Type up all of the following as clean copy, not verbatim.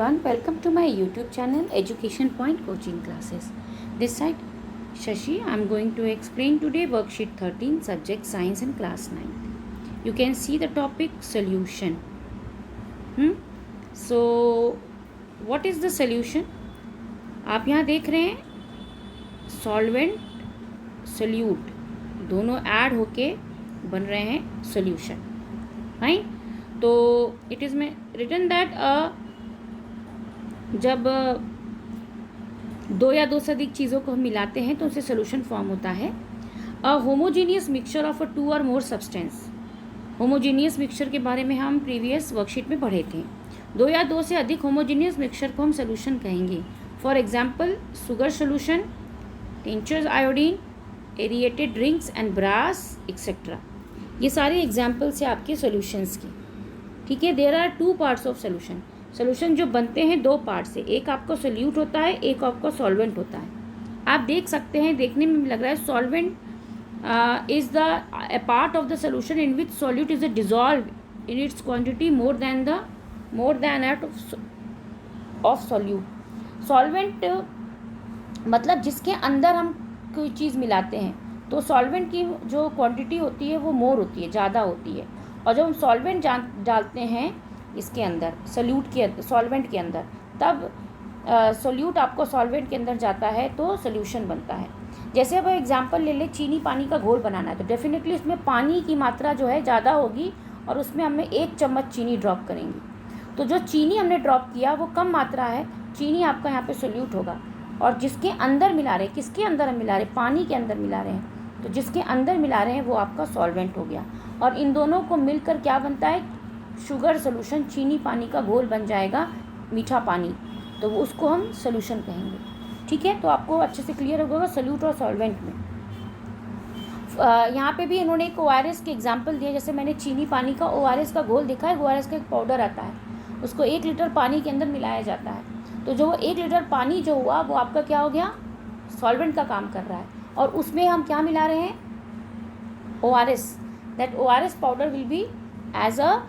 everyone, welcome to my YouTube channel Education Point Coaching Classes. This side Shashi. I am going to explain today worksheet 13 subject science in class 9. You can see the topic solution. So what is the solution? आप यहाँ देख रहे हैं solvent solute दोनों add होके बन रहे हैं सॉल्यूशन, राइट. तो इट इज़ में रिटन दैट जब दो या दो से अधिक चीज़ों को हम मिलाते हैं तो उससे सोल्यूशन फॉर्म होता है. A homogeneous mixture of a two और मोर सब्सटेंस. होमोजीनियस मिक्सचर के बारे में हम प्रीवियस वर्कशीट में पढ़े थे. दो या दो से अधिक होमोजीनियस मिक्सचर को हम सोल्यूशन कहेंगे. For example sugar solution, tinctures iodine, aerated drinks and brass etcetera. ये सारे एग्जाम्पल्स हैं आपके सोल्यूशंस की. ठीक है. There are two parts of solution. Solution जो बनते हैं दो पार्ट से, एक आपका सोल्यूट होता है, एक आपका सॉल्वेंट होता है. आप देख सकते हैं, देखने में लग रहा है solvent is the a part of the solution in which solute is a dissolve in its quantity more than that of solute. Solvent मतलब जिसके अंदर हम कोई चीज़ मिलाते हैं तो सॉल्वेंट की जो क्वांटिटी होती है वो मोर होती है, ज़्यादा होती है. और जब हम सॉल्वेंट डालते हैं इसके अंदर सॉल्वेंट के अंदर, तब सोल्यूट आपको सॉल्वेंट के अंदर जाता है तो सोल्यूशन बनता है. जैसे अब एग्जांपल ले ले, चीनी पानी का घोल बनाना है तो डेफिनेटली उसमें पानी की मात्रा जो है ज़्यादा होगी और उसमें हमें 1 चम्मच चीनी ड्रॉप करेंगे. तो जो चीनी हमने ड्रॉप किया वो कम मात्रा है, चीनी आपका यहाँ पे सोल्यूट होगा. और जिसके अंदर मिला रहे, किसके अंदर हम मिला रहे, पानी के अंदर मिला रहे हैं, तो जिसके अंदर मिला रहे हैं वो आपका सॉल्वेंट हो गया. और इन दोनों को मिलकर क्या बनता है, शुगर सोल्यूशन, चीनी पानी का घोल बन जाएगा, मीठा पानी. तो उसको हम सोल्यूशन कहेंगे. ठीक है. तो आपको अच्छे से क्लियर होगा सोल्यूट और सॉल्वेंट में. यहाँ पे भी इन्होंने एक ORS के एग्जांपल दिए. जैसे मैंने चीनी पानी का ORS का घोल देखा है. ORS का एक पाउडर आता है, उसको 1 लीटर पानी के अंदर मिलाया जाता है. तो जो वो 1 लीटर पानी जो हुआ वो आपका क्या हो गया, सॉल्वेंट का काम कर रहा है. और उसमें हम क्या मिला रहे हैं, ORS. That ORS powder will be as a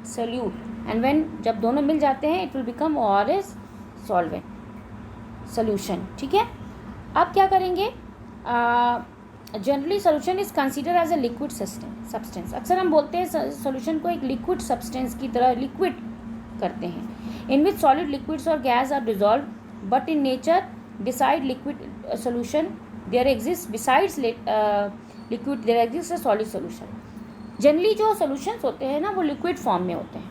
solute and when जब दोनों मिल जाते हैं it will become ORS solvent solution. ठीक है. अब क्या करेंगे, generally solution is consider as a liquid substance. अक्सर हम बोलते हैं सोल्यूशन को एक लिक्विड सब्सटेंस की तरह लिक्विड करते हैं. in which solid liquids or gas are dissolved, but in nature beside liquid solution there exists besides liquid there exists a solid solution. Generally जो सॉल्यूशंस होते हैं ना वो लिक्विड फॉर्म में होते हैं.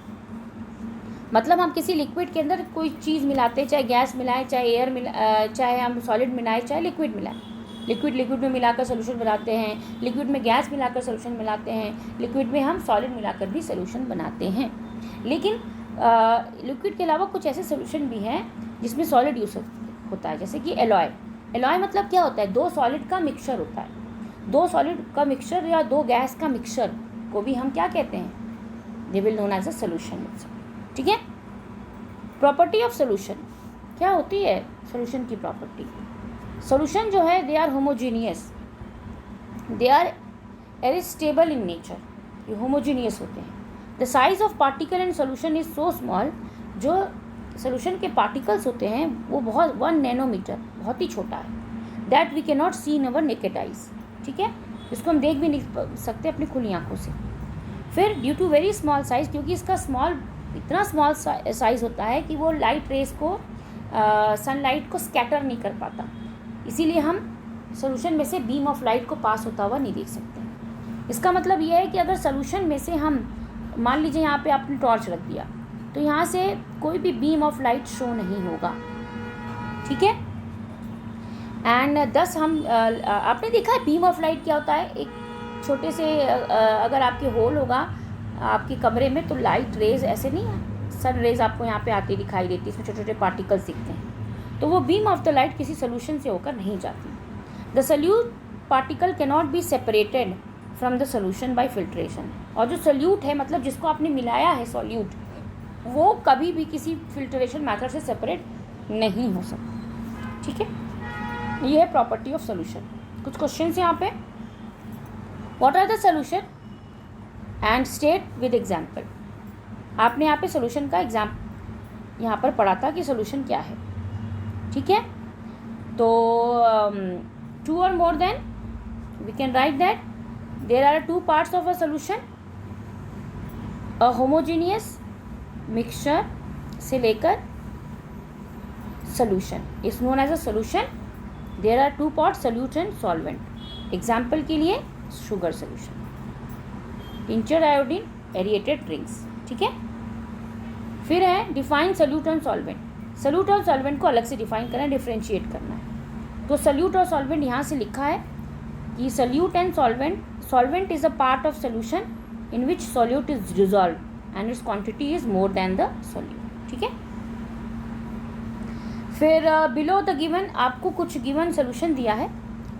मतलब हम किसी लिक्विड के अंदर कोई चीज़ मिलाते हैं, चाहे गैस मिलाएं, चाहे एयर चाहे हम सॉलिड मिलाएं, चाहे लिक्विड मिलाएं. लिक्विड में मिलाकर सोल्यूशन बनाते हैं, लिक्विड में गैस मिलाकर सोल्यूशन बनाते हैं, लिक्विड में हम सॉलिड मिलाकर भी सोल्यूशन बनाते हैं. लेकिन लिक्विड के अलावा कुछ ऐसे सोल्यूशन भी हैं जिसमें सॉलिड यूज होता है. जैसे कि एलॉय. एलॉय मतलब क्या होता है, दो सॉलिड का मिक्सचर होता है. दो सॉलिड का मिक्सचर या दो गैस का मिक्सचर को भी हम क्या कहते हैं, they will known as a solution. ठीक है. प्रॉपर्टी ऑफ सोल्यूशन क्या होती है, सोल्यूशन की प्रॉपर्टी. सोल्यूशन जो है they are homogeneous, they are stable in nature. ये होमोजीनियस होते हैं. The size of particle in solution is so small. जो सोल्यूशन के पार्टिकल्स होते हैं वो बहुत 1 नैनोमीटर, बहुत ही छोटा है. That we can not see in our naked eyes. ठीक है. इसको हम देख भी नहीं सकते अपनी खुली आंखों से. फिर due to very small size, क्योंकि इसका इतना स्मॉल साइज होता है कि वो लाइट रेस को, सनलाइट को स्कैटर नहीं कर पाता. इसीलिए हम सोल्यूशन में से बीम ऑफ लाइट को पास होता हुआ नहीं देख सकते. इसका मतलब यह है कि अगर सोल्यूशन में से हम, मान लीजिए यहाँ पे आपने टॉर्च रख दिया तो यहाँ से कोई भी बीम ऑफ लाइट शो नहीं होगा. ठीक है. एंड दस हम आपने देखा है बीम ऑफ लाइट क्या होता है. एक छोटे से अगर आपके होल होगा आपके कमरे में तो लाइट रेज ऐसे नहीं है, सन रेज आपको यहाँ पे आती दिखाई देती, इसमें छोटे छोटे पार्टिकल्स दिखते हैं. तो वो बीम ऑफ द लाइट किसी सोल्यूशन से होकर नहीं जाती. The solute particle cannot be separated from the solution bye filtration. और जो सोल्यूट है मतलब जिसको आपने मिलाया है सॉल्यूट, वो कभी भी किसी फिल्ट्रेशन मेथड से सेपरेट नहीं हो सकता. ठीक है. ये है प्रॉपर्टी ऑफ सोल्यूशन. कुछ क्वेश्चंस यहाँ पे. What are the solution and state with example. आपने यहाँ पे सोल्यूशन का यहाँ पर पढ़ा था कि सोल्यूशन क्या है, ठीक है। तो 2 or more than we can write that there are 2 parts of a solution, a homogeneous mixture से लेकर solution is known as a solution. There are 2 parts, solute and solvent. Example के लिए sugar solution, tincture iodine, aerated drinks, ठीक है। फिर है define solute and solvent. Solute और solvent को अलग से डिफाइन करना है, डिफ्रेंशिएट करना है। तो सोल्यूट और सॉल्वेंट यहाँ से लिखा है कि solute and solvent is a part of solution in which solute is dissolve and it's quantity is more than the solute, ठीक है। फिर बिलो द गिवन, आपको कुछ गिवन सोल्यूशन दिया है,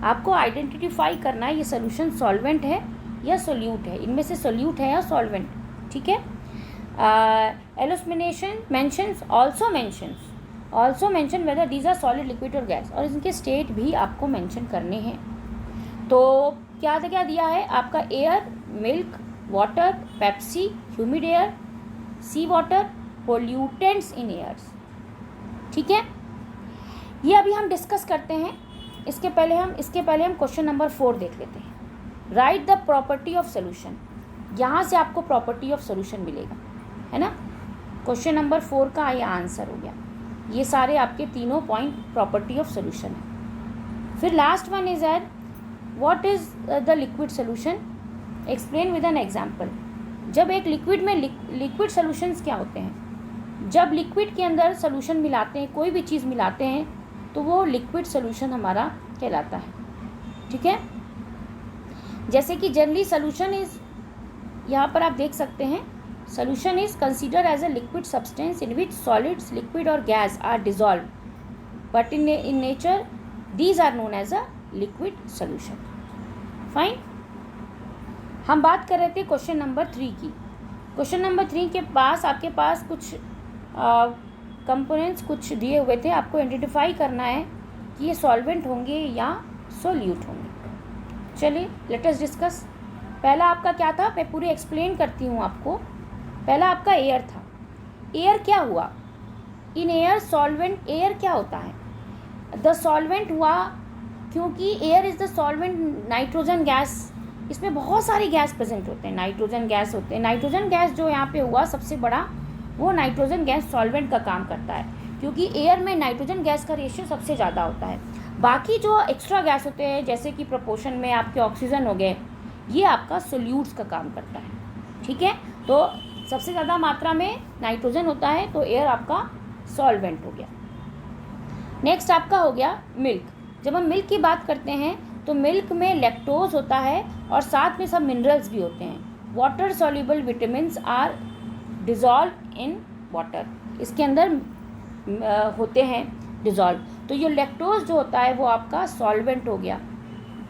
आपको आइडेंटिफाई करना है ये सोल्यूशन सॉल्वेंट है या सोल्यूट है, इनमें से सोल्यूट है या सॉल्वेंट, ठीक है। एलोस्मिनेशन mentions also mention whether these are solid, liquid और गैस, और इनके स्टेट भी आपको मेंशन करने हैं। तो क्या दिया है आपका, air, milk, water, Pepsi, humid air, sea water, pollutants in airs, ठीक है। ये अभी हम डिस्कस करते हैं। इसके पहले हम क्वेश्चन नंबर 4 देख लेते हैं। Right the property of solution, यहाँ से आपको प्रॉपर्टी ऑफ सोल्यूशन मिलेगा, है ना। क्वेश्चन नंबर 4 का ये आंसर हो गया। ये सारे आपके तीनों पॉइंट प्रॉपर्टी ऑफ सोल्यूशन है। फिर last one is at what is the liquid solution, explain with an example. जब एक लिक्विड में लिक्विड सोल्यूशंस क्या होते हैं, जब लिक्विड के अंदर सोल्यूशन मिलाते हैं, कोई भी चीज़ मिलाते हैं, तो वो लिक्विड सोल्यूशन हमारा कहलाता है, ठीक है। जैसे कि जनरली सोल्यूशन इज, यहाँ पर आप देख सकते हैं, solution is consider as a liquid substance in which solids, liquid और gas are dissolve, but in nature these are known as a liquid solution. Fine. हम बात कर रहे थे क्वेश्चन नंबर 3 की। क्वेश्चन नंबर 3 के पास आपके पास कुछ कंपोनेंट्स कुछ दिए हुए थे, आपको आइडेंटिफाई करना है कि ये सॉल्वेंट होंगे या सोल्यूट होंगे। चलिए लेट अस डिस्कस। पहला आपका क्या था, मैं पूरी एक्सप्लेन करती हूँ आपको। पहला आपका एयर था। एयर क्या हुआ, इन एयर सॉल्वेंट, एयर क्या होता है, द सॉल्वेंट हुआ, क्योंकि air is the solvent, nitrogen gas, इसमें बहुत सारी गैस प्रेजेंट होते हैं, नाइट्रोजन गैस होते हैं। नाइट्रोजन गैस जो यहाँ पे हुआ सबसे बड़ा, वो नाइट्रोजन गैस सॉल्वेंट का काम करता है, क्योंकि एयर में नाइट्रोजन गैस का रेशियो सबसे ज़्यादा होता है। बाकी जो एक्स्ट्रा गैस होते हैं, जैसे कि प्रोपोर्शन में आपके ऑक्सीजन हो गए, ये आपका सोल्यूट्स का काम करता है, ठीक है। तो सबसे ज़्यादा मात्रा में नाइट्रोजन होता है, तो एयर आपका सॉल्वेंट हो गया। नेक्स्ट आपका हो गया मिल्क। जब हम मिल्क की बात करते हैं तो मिल्क में लैक्टोज होता है और साथ में सब मिनरल्स भी होते हैं। Water soluble vitamins are dissolve in water, इसके अंदर होते हैं डिज़ोल्व। तो ये लैक्टोज जो होता है वो आपका सॉल्वेंट हो गया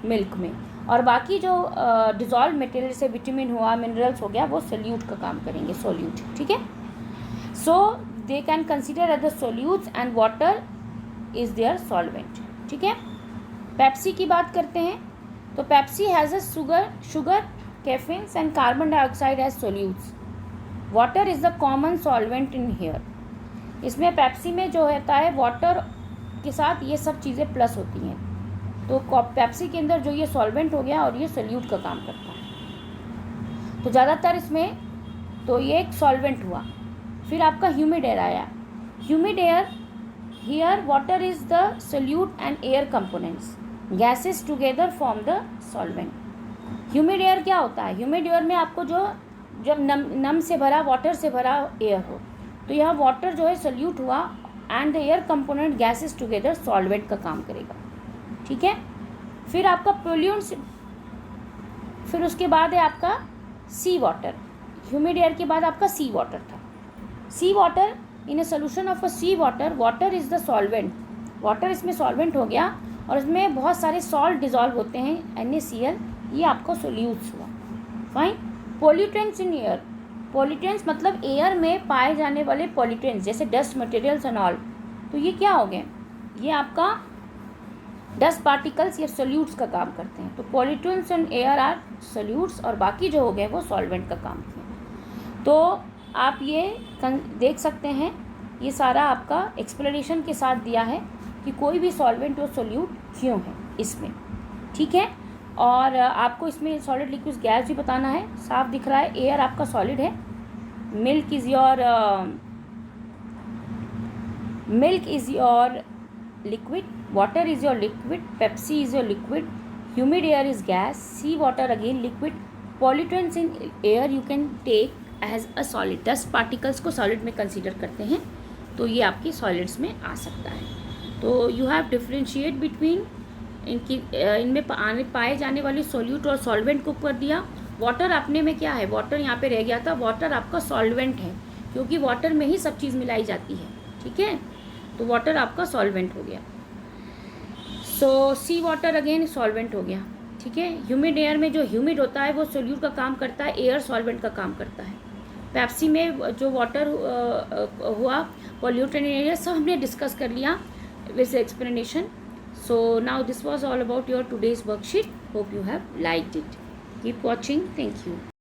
मिल्क में, और बाकी जो डिज़ोल्व मटेरियल से विटामिन हुआ, मिनरल्स हो गया, वो सोल्यूट का काम करेंगे, सोल्यूट, ठीक है। So they can consider as the solutes and water is their solvent, ठीक है। पेप्सी की बात करते हैं तो Pepsi has a sugar, caffeines and carbon dioxide as solutes. Water is the common solvent in here. इसमें पेप्सी में जो होता है वाटर के साथ ये सब चीज़ें प्लस होती हैं, तो पेप्सी के अंदर जो ये सॉल्वेंट हो गया और ये सोल्यूट का काम करता है। तो ज़्यादातर इसमें तो ये एक सॉल्वेंट हुआ। फिर आपका ह्यूमिड एयर आया। Humid air, here water is the solute and air components, gases together form the solvent. Humid air क्या होता है, ह्यूमिड एयर में आपको जब नम से भरा, वाटर से भरा एयर हो, तो यहाँ वाटर जो है सोल्यूट हुआ and the air component gases together solvent का काम करेगा, ठीक है। फिर आपका पोल्यूट्स, फिर उसके बाद है आपका सी वाटर। ह्यूमिड एयर के बाद आपका सी वाटर था। Sea water, in a solution of a sea water, water is the solvent, water इसमें सॉल्वेंट हो गया और इसमें बहुत सारे सॉल्ट डिजॉल्व होते हैं, NaCl, ये आपका सोल्यूट्स हुआ। Fine. Pollutants in air, pollutants मतलब एयर में पाए जाने वाले पोल्यूटेंट्स जैसे डस्ट मटेरियल्स एंड ऑल, तो ये क्या हो गए, ये आपका डस्ट पार्टिकल्स या सोल्यूट्स का काम करते हैं। तो pollutants in air are solutes, और बाकी जो हो गए वो सॉल्वेंट का काम किए। तो आप ये देख सकते हैं, ये सारा आपका एक्सप्लेनेशन के साथ दिया है कि कोई भी सॉल्वेंट और सोल्यूट क्यों है इसमें, ठीक है। और आपको इसमें सॉलिड लिक्विड गैस भी बताना है। साफ दिख रहा है, एयर आपका सॉलिड है, milk is your liquid, water is your liquid, Pepsi is your liquid, humid air is gas, sea water again liquid, pollutants in air you can take as a solid. 10 particles को solid में consider करते हैं, तो ये आपकी solids में आ सकता है। तो यू हैव डिफ्रेंशिएट बिटवीन इनमें पाए जाने वाले सोल्यूट और सॉल्वेंट को कर दिया। वाटर आपने में क्या है, वाटर यहाँ पे रह गया था, वाटर आपका सॉल्वेंट है क्योंकि वाटर में ही सब चीज़ मिलाई जाती है, ठीक है। तो वाटर आपका सॉल्वेंट हो गया। सो सी वाटर अगेन सॉल्वेंट हो गया, ठीक है। ह्यूमिड एयर में जो ह्यूमिड होता है वो सोल्यूट का काम करता है, एयर सॉल्वेंट का काम करता है। पेप्सी में जो वाटर हुआ, पॉल्यूटेंट एयर, सब हमने डिस्कस कर लिया with explanation. So now this was all about your today's worksheet. Hope you have liked it. Keep watching. Thank you.